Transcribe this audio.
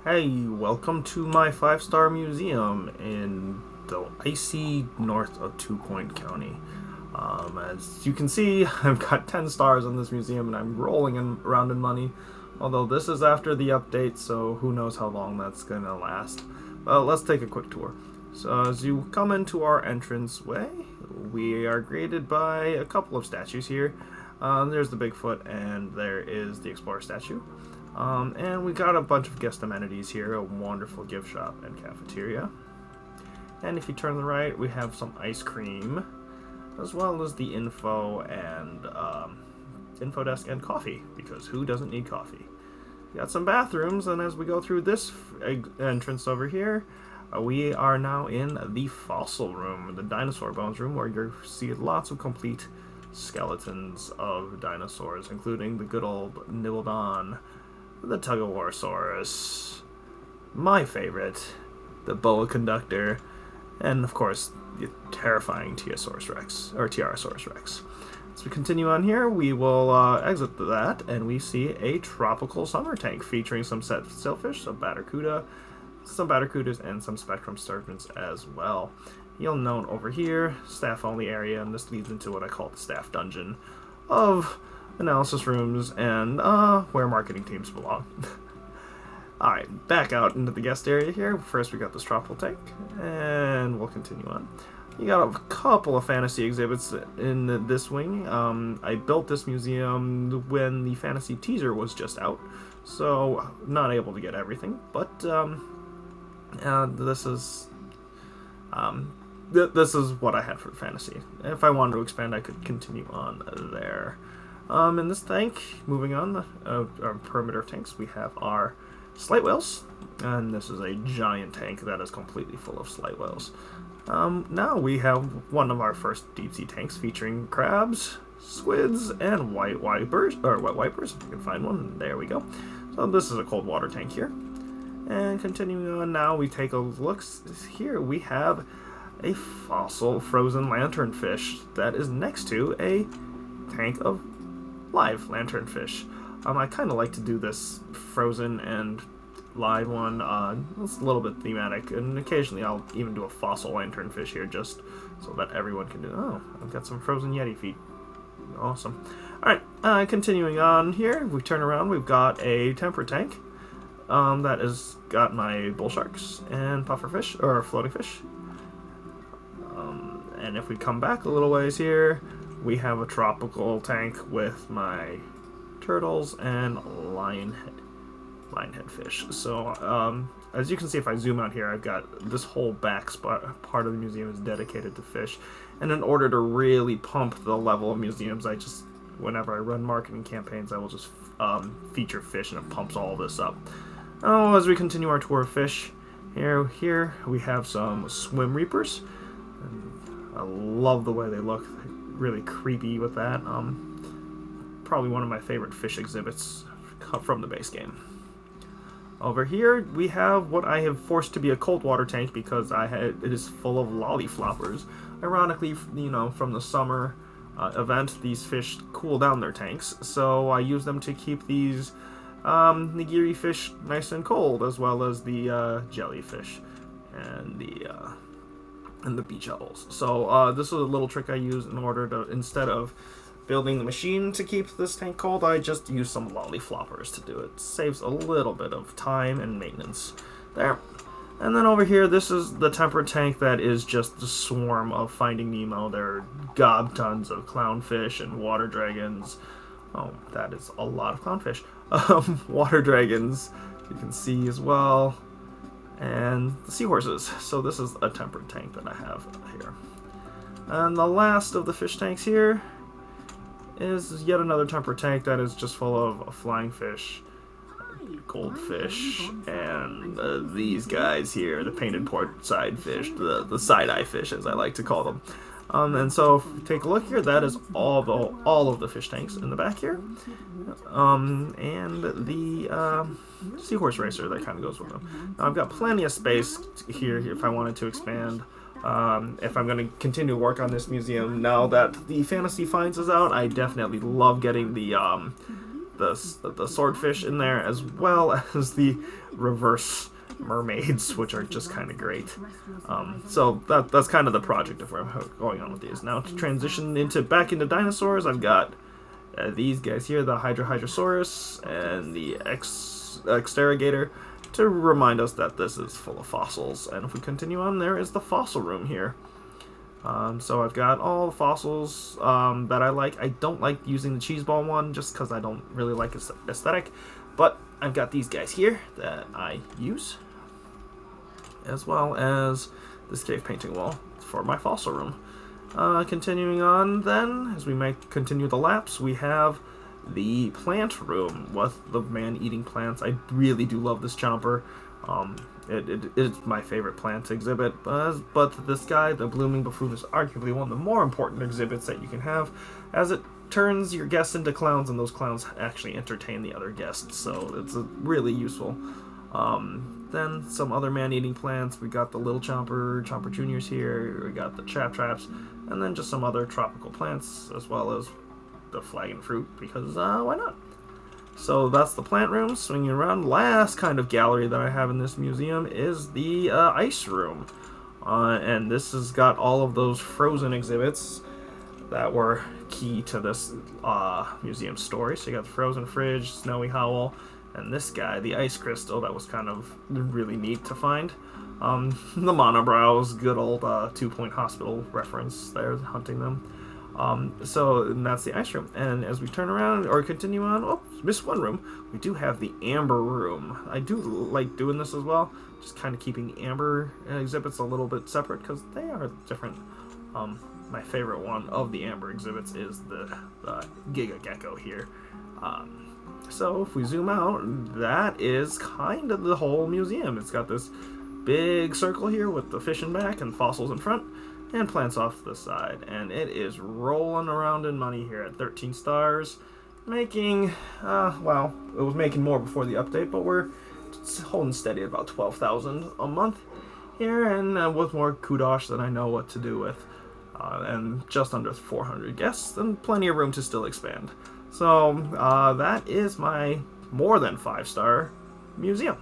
Hey, welcome to my five-star museum in the icy north of Two Point County. As you can see, I've got 10 stars in this museum and I'm rolling around in money. Although this is after the update, so who knows how long that's gonna last. Well, let's take a quick tour. So as you come into our entranceway, we are greeted by a couple of statues here. There's the Bigfoot and there is the Explorer statue. And we got a bunch of guest amenities here, a wonderful gift shop and cafeteria. And if you turn to the right, we have some ice cream, as well as the info desk and coffee, because who doesn't need coffee? We got some bathrooms, and as we go through this entrance over here, we are now in the fossil room, the dinosaur bones room, where you see lots of complete skeletons of dinosaurs, including the good old Nibblodon, the Tugowarasaurus, my favorite, the Boa Conductor, and of course the terrifying Tiarosaurus Rex. As we continue on here, we will exit that, and we see a tropical summer tank featuring some set sailfish, some barracudas, and some spectrum sturgeons as well. You'll note over here, staff only area, and this leads into what I call the staff dungeon of analysis rooms and where marketing teams belong. Alright, back out into the guest area here. First we got this tropical tank, and we'll continue on. You got a couple of fantasy exhibits in this wing. I built this museum when the fantasy teaser was just out, so not able to get everything, but this is what I had for fantasy. If I wanted to expand, I could continue on there. In this tank, moving on, our perimeter tanks, we have our slate whales, and this is a giant tank that is completely full of slate whales. Now we have one of our first deep sea tanks featuring crabs, squids, and wet wipers, if you can find one. There we go. So this is a cold water tank here. And continuing on now, we take a look. Here we have a fossil frozen lanternfish that is next to a tank of live lanternfish. I kind of like to do this frozen and live one. It's a little bit thematic, and occasionally I'll even do a fossil lanternfish here just so that everyone can do. Oh, I've got some frozen yeti feet. Awesome. Alright, continuing on here, we turn around, we've got a temperate tank that has got my bull sharks and pufferfish, or floating fish. And if we come back a little ways here, we have a tropical tank with my turtles and lionhead fish. So, as you can see, if I zoom out here, I've got this whole part of the museum is dedicated to fish. And in order to really pump the level of museums, whenever I run marketing campaigns, I will just feature fish, and it pumps all this up. Oh, as we continue our tour of fish, here we have some swim reapers. I love the way they look. They're really creepy with that. Probably one of my favorite fish exhibits from the base game. Over here, we have what I have forced to be a cold water tank because it is full of lollifloppers. Ironically, from the summer event, these fish cool down their tanks, so I use them to keep these nigiri fish nice and cold, as well as the jellyfish and the beach owls. So this is a little trick I use in order to, instead of building the machine to keep this tank cold, I just use some lollifloppers to do it. Saves a little bit of time and maintenance there. And then over here, this is the temperate tank that is just the swarm of Finding Nemo. There are gob tons of clownfish and water dragons. Oh, that is a lot of clownfish. Water dragons, you can see as well. And the seahorses. So this is a temperate tank that I have here. And the last of the fish tanks here is yet another temperate tank that is just full of flying fish, goldfish, and these guys here, the painted port side fish, the side-eye fish as I like to call them. And so if we take a look here, that is all of the fish tanks in the back here. And the seahorse racer that kind of goes with them. Now, I've got plenty of space here if I wanted to expand. If I'm going to continue to work on this museum now that the Fantasy Finds is out, I definitely love getting the the swordfish in there, as well as the reverse mermaids, which are just kind of great. So that's kind of the project of where I'm going on with these. Now to transition back into dinosaurs, I've got these guys here, the Hydrosaurus and the Exterrogator, to remind us that this is full of fossils. And if we continue on, there is the fossil room here. So I've got all the fossils that I like. I don't like using the cheese ball one just because I don't really like its aesthetic, but I've got these guys here that I use, as well as this cave painting wall for my fossil room. Continuing on then, as we continue the laps, we have the plant room with the man eating plants. I really do love this chomper. It's my favorite plant exhibit, but this guy, the blooming buffoon, is arguably one of the more important exhibits that you can have, as it turns your guests into clowns, and those clowns actually entertain the other guests, so it's really useful. Then some other man-eating plants. We got the Little Chomper Juniors here, we got the Traps, and then just some other tropical plants, as well as the flagon fruit, because why not? So that's the plant room. Swinging around, last kind of gallery that I have in this museum is the ice room. And this has got all of those frozen exhibits that were key to this museum story. So you got the frozen fridge, Snowy Howl, and this guy, the ice crystal, that was kind of really neat to find. The monobrows, good old 2-Point Hospital reference there, hunting them. And that's the ice room. And as we turn around or continue on, missed one room. We do have the amber room. I do like doing this as well, just kind of keeping the amber exhibits a little bit separate because they are different. My favorite one of the amber exhibits is the Giga Gecko here. So if we zoom out, that is kind of the whole museum. It's got this big circle here with the fish in back and fossils in front, and plants off the side, and it is rolling around in money here at 13 stars, making, well, it was making more before the update, but we're holding steady at about 12,000 a month here, and with more kudosh than I know what to do with, and just under 400 guests, and plenty of room to still expand. So, that is my more than 5-star museum.